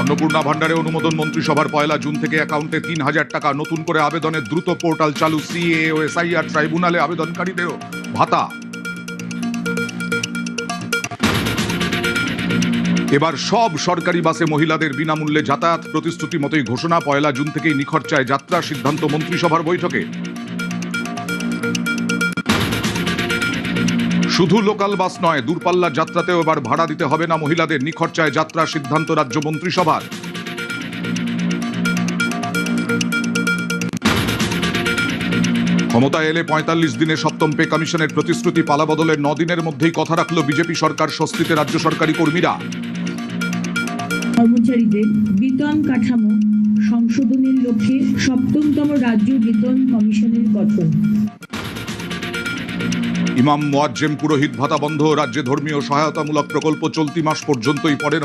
অন্নপূর্ণা ভান্ডারে অনুমোদন মন্ত্রিসভার 1 জুন থেকে অ্যাকাউন্টে 3,000 টাকা। নতুন করে আবেদনের দ্রুত পোর্টাল চালু। সিএ ও এসআইআর ট্রাইব্যুনালে আবেদনকারীদেরও ভাতা। এবার সব সরকারি বাসে মহিলাদের বিনামূল্যে যাতায়াত। প্রতিশ্রুতি মতোই ঘোষণা। 1 জুন থেকেই নিখরচায় যাত্রা। সিদ্ধান্ত মন্ত্রিসভার বৈঠকে। শুধু লোকাল বাস নয়, দূরপাল্লার যাত্রাতেও এবার ভাড়া দিতে হবে না মহিলাদের। নিখরচায় যাত্রা। সিদ্ধান্ত রাজ্য মন্ত্রিসভার। ক্ষমতায় এলে 45 দিনে 7ম পে কমিশনের প্রতিশ্রুতি। পালাবদলের 9 দিনের মধ্যেই কথা রাখল বিজেপি সরকার। স্বস্তিতে রাজ্য সরকারি কর্মীরা। কর্মচারীদের বেতন কাঠামো সংশোধনের লক্ষ্যে 7ম রাজ্য বেতন কমিশনের গঠন। ইমাম মুয়াজ্জেম পুরোহিত ভাতা বন্ধ। রাজ্যে ধর্মীয় সহায়তামূলক প্রকল্প চলতি মাস পর্যন্তই। পরের